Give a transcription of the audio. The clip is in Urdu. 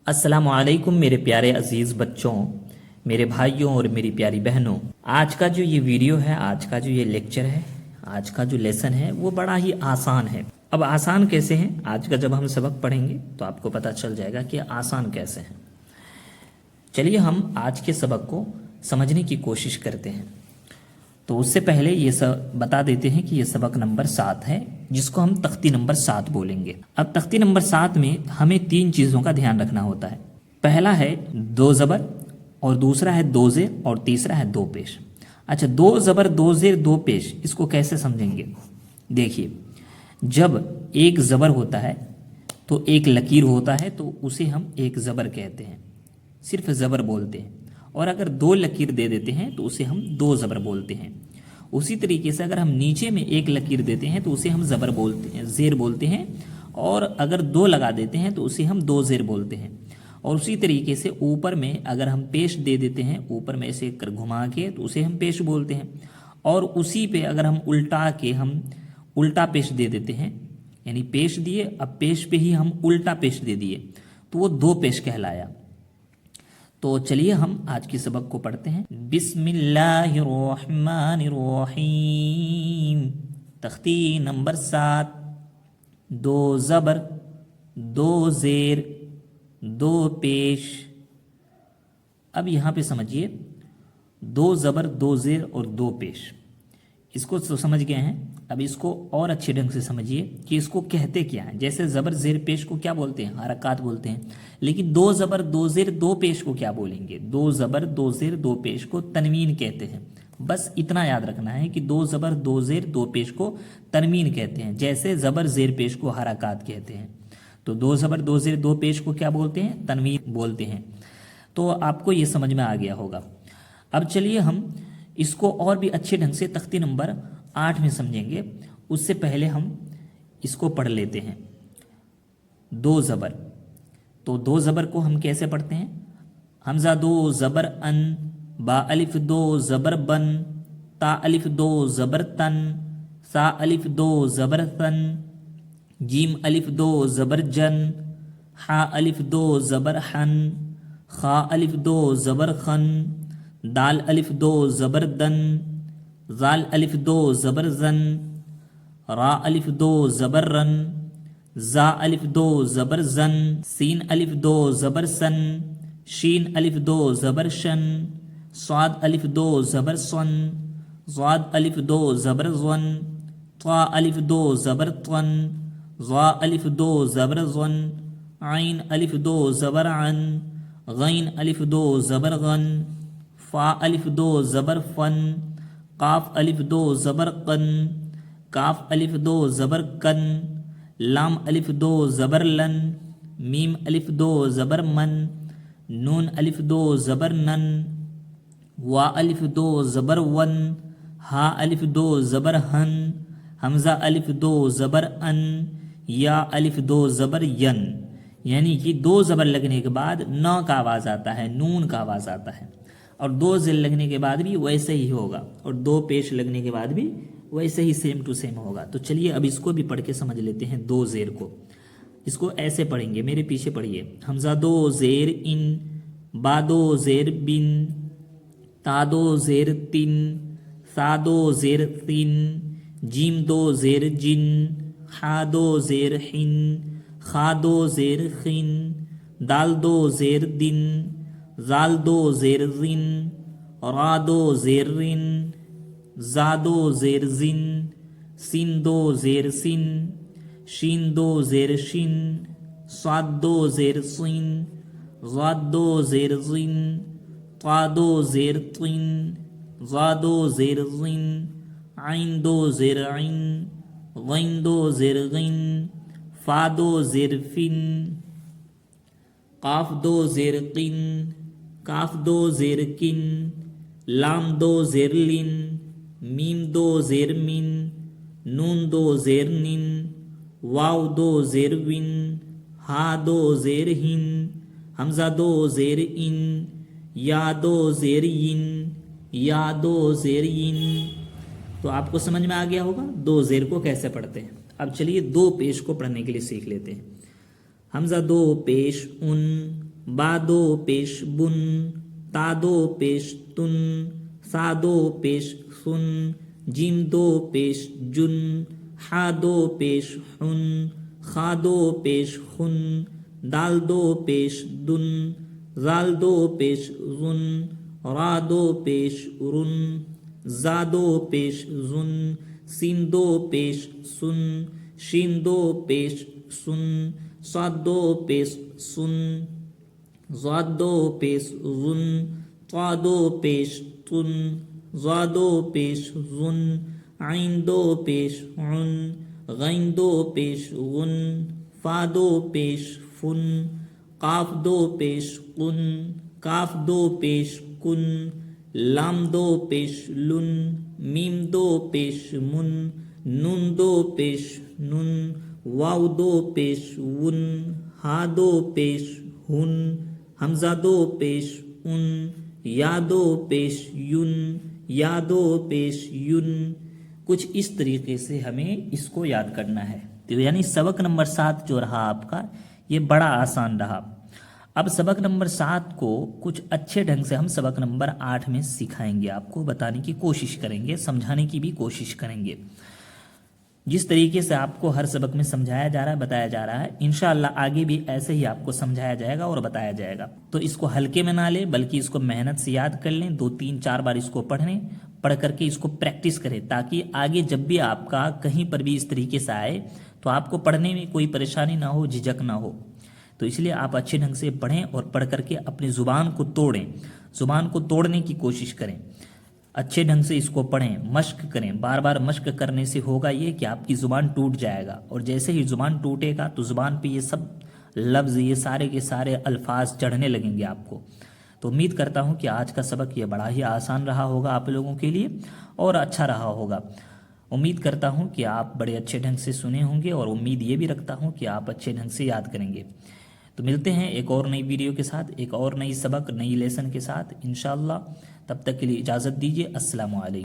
السلام علیکم میرے پیارے عزیز بچوں، میرے بھائیوں اور میری پیاری بہنوں۔ آج کا جو یہ ویڈیو ہے، آج کا جو یہ لیکچر ہے، آج کا جو لیسن ہے وہ بڑا ہی آسان ہے۔ اب آسان کیسے ہیں؟ آج کا جب ہم سبق پڑھیں گے تو آپ کو پتہ چل جائے گا کہ آسان کیسے ہیں۔ چلیے ہم آج کے سبق کو سمجھنے کی کوشش کرتے ہیں۔ تو اس سے پہلے یہ بتا دیتے ہیں کہ یہ سبق نمبر 7 ہے، جس کو ہم تختی نمبر 7 بولیں گے۔ اب تختی نمبر 7 میں ہمیں 3 چیزوں کا دھیان رکھنا ہوتا ہے۔ پہلا ہے 2 زبر، اور دوسرا ہے 2 زیر، اور تیسرا ہے 2 پیش۔ اچھا، 2 زبر 2 زیر 2 پیش، اس کو کیسے سمجھیں گے؟ دیکھیے، جب ایک زبر ہوتا ہے تو ایک لکیر ہوتا ہے تو اسے ہم ایک زبر کہتے ہیں، صرف زبر بولتے ہیں۔ اور اگر 2 لکیر دے دیتے ہیں تو اسے ہم 2 زبر بولتے ہیں۔ اسی طریقے سے اگر ہم نیچے میں ایک لکیر دیتے ہیں تو اسے ہم زبر بولتے ہیں، زیر بولتے ہیں، اور اگر 2 لگا دیتے ہیں تو اسے ہم 2 زیر بولتے ہیں۔ اور اسی طریقے سے اوپر میں اگر ہم پیش دے دیتے ہیں، اوپر میں ایسے کر گھما کے، تو اسے ہم پیش بولتے ہیں۔ اور اسی پہ اگر ہم الٹا کے ہم الٹا پیش دے دیتے ہیں، یعنی پیش دیے، اب پیش پہ ہی ہم الٹا پیش دے دیے تو وہ 2 پیش کہلایا۔ تو چلیے ہم آج کی سبق کو پڑھتے ہیں۔ بسم اللہ الرحمن الرحیم۔ تختی نمبر 7، 2 زبر 2 زیر 2 پیش۔ اب یہاں پہ سمجھیے، 2 زبر 2 زیر اور 2 پیش، اس کو تو سمجھ گئے ہیں۔ اب اس کو اور اچھے ڈھنگ سے سمجھیے کہ اس کو کہتے کیا ہیں۔ جیسے زبر زیر پیش کو کیا بولتے ہیں؟ حرکات بولتے ہیں۔ لیکن 2 زبر 2 زیر 2 پیش کو کیا بولیں گے؟ 2 زبر 2 زیر 2 پیش کو تنوین کہتے ہیں۔ بس اتنا یاد رکھنا ہے کہ 2 زبر 2 زیر 2 پیش کو تنوین کہتے ہیں، جیسے زبر زیر پیش کو حرکات کہتے ہیں۔ تو 2 زبر 2 زیر 2 پیش کو کیا بولتے ہیں؟ تنوین بولتے ہیں۔ تو آپ کو یہ سمجھ میں آ گیا ہوگا۔ اب چلیے ہم اس کو اور بھی اچھے ڈھنگ سے تختی نمبر 8 میں سمجھیں گے۔ اس سے پہلے ہم اس کو پڑھ لیتے ہیں۔ 2 زبر، تو 2 زبر کو ہم کیسے پڑھتے ہیں؟ حمزہ 2 زبر ان، با الف 2 زبر بن، تا الف 2 زبر تن، سا الف 2 زبر تن، جیم الف 2 زبر جن، حا الف 2 زبر حن، خا الف 2 زبر خن، دال الف 2 زبر دن، زال الف 2 زبر زن، را الف 2 زبر رن، زا الف 2 زبر زن، سین الف 2 زبر سن، شین الف 2 زبر شن، صاد الف 2 زبر سن، ضاد الف 2 زبر زن، طا الف 2 زبر طن، ظا الف 2 زبر ظن، عین الف 2 زبر عن، غین الف 2 زبر غن، فا الف 2 زبر فن، قاف الف 2 زبر قن، کاف الف 2 زبر کن، لام الف 2 زبر لن، میم الف 2 زبر من، نون الف 2 زبر نن، وا الف 2 زبر ون، ہا الف 2 زبر ہن، حمزہ الف 2 زبر ان، یا الف 2 زبر ین۔ یعنی کہ 2 زبر لگنے کے بعد ن کا آواز آتا ہے، نون کا آواز آتا ہے، اور 2 زیر لگنے کے بعد بھی ویسے ہی ہوگا، اور 2 پیش لگنے کے بعد بھی ویسے ہی سیم ٹو سیم ہوگا۔ تو چلیے اب اس کو بھی پڑھ کے سمجھ لیتے ہیں۔ 2 زیر کو اس کو ایسے پڑھیں گے، میرے پیچھے پڑھیے۔ حمزہ 2 زیر ان، با 2 زیر بن، تا 2 زیر تن، سا 2 زیر تن، جیم 2 زیر جن، حا 2 زیر حن، خا 2 زیر خن، دال 2 زیر دن، زال 2 زیر زن، را 2 زیر رن، زا 2 زیر زن، سین 2 زیر سن، شین 2 زیر شن، صاد 2 زیر صین، ضاد 2 زیر زن، طا 2 زیر طن، ظا 2 زیر ظن، عین 2 زیر عین، غین 2 زیر غین، فا 2 زیر فن، قاف 2 زیر قن، کاف 2 زیر کن، لام 2 زیر لن، میم 2 زیر من، نون 2 زیر نن، واو 2 زیر ون، ہا 2 زیر ہن، حمزہ 2 زیر ان، یا 2 زیر ین، یا 2 زیر ین۔ تو آپ کو سمجھ میں آ گیا ہوگا 2 زیر کو کیسے پڑھتے ہیں۔ اب چلیے 2 پیش کو پڑھنے کے لیے سیکھ لیتے ہیں۔ حمزہ 2 پیش ان، بادو پیش بن، تادو پیش تن، سادو پیش سن، جیم دو پیش جن، حادو پیش حن، خادو پیش خن، دال دو پیش دن، زال دو پیش زن، را دو پیش رن، زادو پیش زن، سین دو پیش سن، شین دو پیش سن، صاد دو پیش سن، ضاد دو پیش زن، طا دو پیش تن، ظا دو پیش غن، عین دو پیش عن، غین دو پیش غن، فا دو پیش فن، قاف دو پیش قن، کاف دو پیش کن، لام دو پیش لن، میم دو پیش من، نون دو پیش نن، واو دو پیش ون، ہا دو پیش ہن، حمزہ دو پیش ان، یا دو پیش یون، یا دو پیش یون. کچھ اس طریقے سے ہمیں اس کو یاد کرنا ہے. تو یعنی سبق نمبر 7 جو رہا آپ کا یہ بڑا آسان رہا. اب سبق نمبر 7 کو کچھ اچھے ڈھنگ سے ہم سبق نمبر 8 میں سکھائیں گے. آپ کو بتانے کی کوشش کریں گے, سمجھانے کی بھی کوشش کریں گے. جس طریقے سے آپ کو ہر سبق میں سمجھایا جا رہا ہے, بتایا جا رہا ہے, انشاءاللہ آگے بھی ایسے ہی آپ کو سمجھایا جائے گا اور بتایا جائے گا. تو اس کو ہلکے میں نہ لیں بلکہ اس کو محنت سے یاد کر لیں. 2 3 4 بار اس کو پڑھ کر کے اس کو پریکٹس کریں تاکہ آگے جب بھی آپ کا کہیں پر بھی اس طریقے سے آئے تو آپ کو پڑھنے میں کوئی پریشانی نہ ہو, جھجک نہ ہو. تو اس لیے آپ اچھے ڈھنگ سے پڑھیں اور پڑھ کر کے اپنی زبان کو توڑیں, زبان کو توڑنے کی کوشش کریں. اچھے ڈھنگ سے اس کو پڑھیں, مشق کریں. بار بار مشق کرنے سے ہوگا یہ کہ آپ کی زبان ٹوٹ جائے گا, اور جیسے ہی زبان ٹوٹے گا تو زبان پہ یہ سب لفظ, یہ سارے کے سارے الفاظ چڑھنے لگیں گے آپ کو. تو امید کرتا ہوں کہ آج کا سبق یہ بڑا ہی آسان رہا ہوگا آپ لوگوں کے لیے اور اچھا رہا ہوگا. امید کرتا ہوں کہ آپ بڑے اچھے ڈھنگ سے سنے ہوں گے, اور امید یہ بھی رکھتا ہوں کہ آپ اچھے ڈھنگ سے یاد کریں گے. تو ملتے ہیں ایک اور نئی ویڈیو کے ساتھ, ایک اور نئی سبق, نئی لیسن کے ساتھ انشاءاللہ. تب تک کے لیے اجازت دیجیے. السلام علیکم.